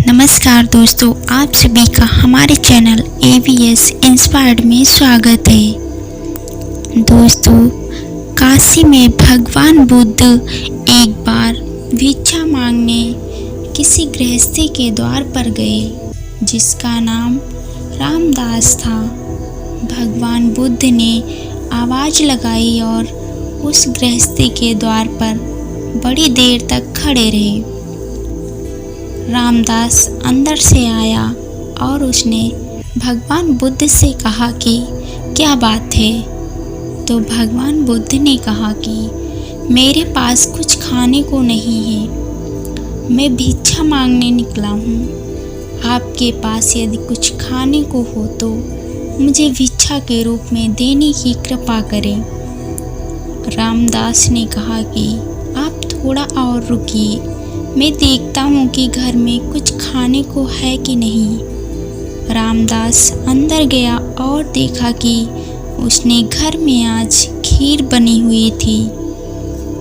नमस्कार दोस्तों, आप सभी का हमारे चैनल AVS इंस्पायर्ड में स्वागत है। दोस्तों, काशी में भगवान बुद्ध एक बार भिक्षा मांगने किसी गृहस्थी के द्वार पर गए जिसका नाम रामदास था। भगवान बुद्ध ने आवाज़ लगाई और उस गृहस्थी के द्वार पर बड़ी देर तक खड़े रहे। रामदास अंदर से आया और उसने भगवान बुद्ध से कहा कि क्या बात है। तो भगवान बुद्ध ने कहा कि मेरे पास कुछ खाने को नहीं है, मैं भिक्षा मांगने निकला हूँ। आपके पास यदि कुछ खाने को हो तो मुझे भिक्षा के रूप में देने की कृपा करें। रामदास ने कहा कि आप थोड़ा और रुकिए, मैं देखता हूँ कि घर में कुछ खाने को है कि नहीं। रामदास अंदर गया और देखा कि उसने घर में आज खीर बनी हुई थी।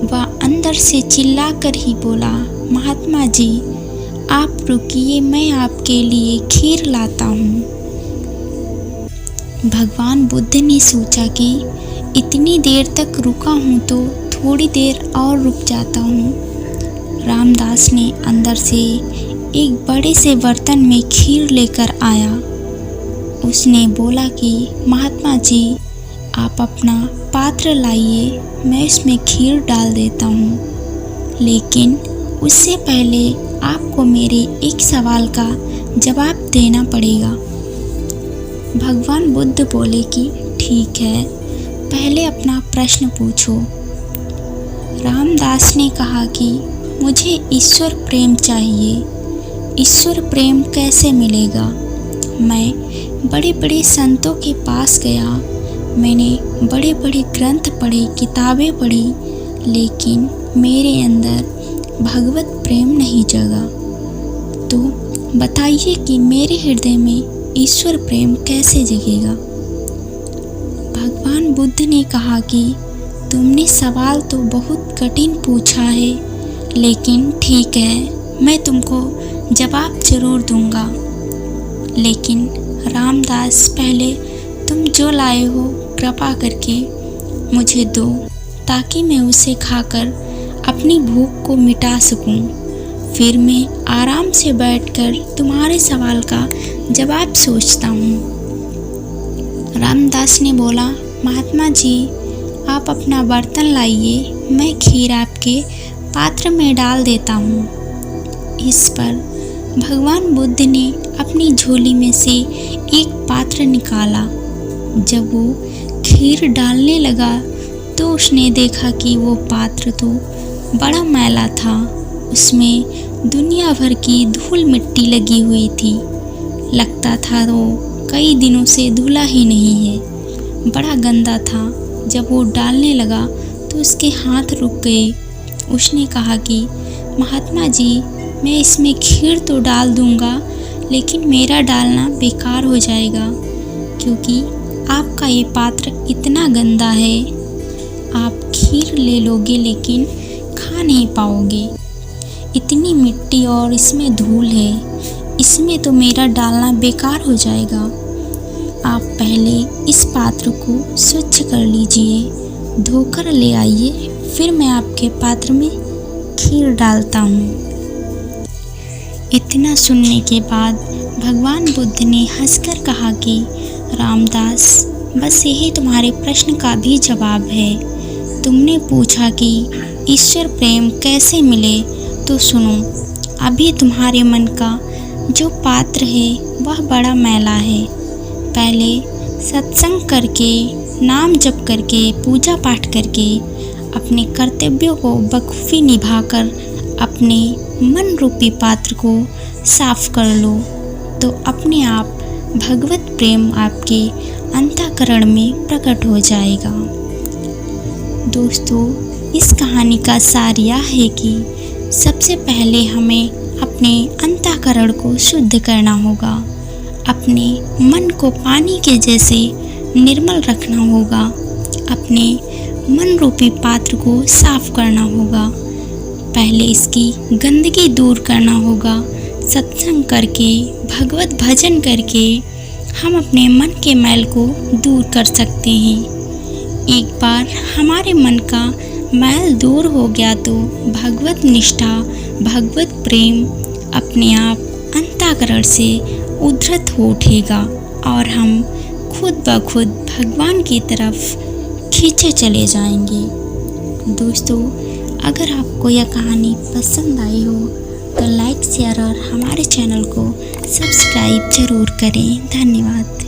वह अंदर से चिल्लाकर ही बोला, महात्मा जी आप रुकिए, मैं आपके लिए खीर लाता हूँ। भगवान बुद्ध ने सोचा कि इतनी देर तक रुका हूँ तो थोड़ी देर और रुक जाता हूँ। रामदास ने अंदर से एक बड़े से बर्तन में खीर लेकर आया। उसने बोला कि महात्मा जी आप अपना पात्र लाइए, मैं इसमें खीर डाल देता हूँ, लेकिन उससे पहले आपको मेरे एक सवाल का जवाब देना पड़ेगा। भगवान बुद्ध बोले कि ठीक है, पहले अपना प्रश्न पूछो। रामदास ने कहा कि मुझे ईश्वर प्रेम चाहिए। ईश्वर प्रेम कैसे मिलेगा? मैं बड़े बड़े संतों के पास गया, मैंने बड़े बड़े ग्रंथ पढ़े, किताबें पढ़ी, लेकिन मेरे अंदर भगवत प्रेम नहीं जगा। तो बताइए कि मेरे हृदय में ईश्वर प्रेम कैसे जगेगा? भगवान बुद्ध ने कहा कि तुमने सवाल तो बहुत कठिन पूछा है, लेकिन ठीक है, मैं तुमको जवाब जरूर दूंगा। लेकिन रामदास पहले तुम जो लाए हो कृपा करके मुझे दो, ताकि मैं उसे खाकर अपनी भूख को मिटा सकूं। फिर मैं आराम से बैठकर तुम्हारे सवाल का जवाब सोचता हूँ। रामदास ने बोला, महात्मा जी आप अपना बर्तन लाइए, मैं खीर आपके पात्र में डाल देता हूँ। इस पर भगवान बुद्ध ने अपनी झोली में से एक पात्र निकाला। जब वो खीर डालने लगा तो उसने देखा कि वो पात्र तो बड़ा मैला था, उसमें दुनिया भर की धूल मिट्टी लगी हुई थी। लगता था वो कई दिनों से धुला ही नहीं है, बड़ा गंदा था। जब वो डालने लगा तो उसके हाथ रुक गए। उसने कहा कि महात्मा जी मैं इसमें खीर तो डाल दूंगा, लेकिन मेरा डालना बेकार हो जाएगा, क्योंकि आपका ये पात्र इतना गंदा है। आप खीर ले लोगे लेकिन खा नहीं पाओगे। इतनी मिट्टी और इसमें धूल है, इसमें तो मेरा डालना बेकार हो जाएगा। आप पहले इस पात्र को स्वच्छ कर लीजिए, धोकर ले आइए, फिर मैं आपके पात्र में खीर डालता हूँ। इतना सुनने के बाद भगवान बुद्ध ने हंसकर कहा कि रामदास बस यही तुम्हारे प्रश्न का भी जवाब है। तुमने पूछा कि ईश्वर प्रेम कैसे मिले, तो सुनो, अभी तुम्हारे मन का जो पात्र है वह बड़ा मैला है। पहले सत्संग करके, नाम जप करके, पूजा पाठ करके, अपने कर्तव्यों को बखूबी निभाकर अपने मन रूपी पात्र को साफ कर लो, तो अपने आप भगवत प्रेम आपके अंतःकरण में प्रकट हो जाएगा। दोस्तों, इस कहानी का सार यह है कि सबसे पहले हमें अपने अंतःकरण को शुद्ध करना होगा, अपने मन को पानी के जैसे निर्मल रखना होगा, अपने मन रूपी पात्र को साफ करना होगा। पहले इसकी गंदगी दूर करना होगा, सत्संग करके, भगवत भजन करके हम अपने मन के मैल को दूर कर सकते हैं। एक बार हमारे मन का मैल दूर हो गया तो भगवत निष्ठा, भगवत प्रेम अपने आप अंतःकरण से उद्धृत हो उठेगा और हम खुद ब खुद भगवान की तरफ खींचे चले जाएंगे। दोस्तों, अगर आपको यह कहानी पसंद आई हो तो लाइक, शेयर और हमारे चैनल को सब्सक्राइब ज़रूर करें। धन्यवाद।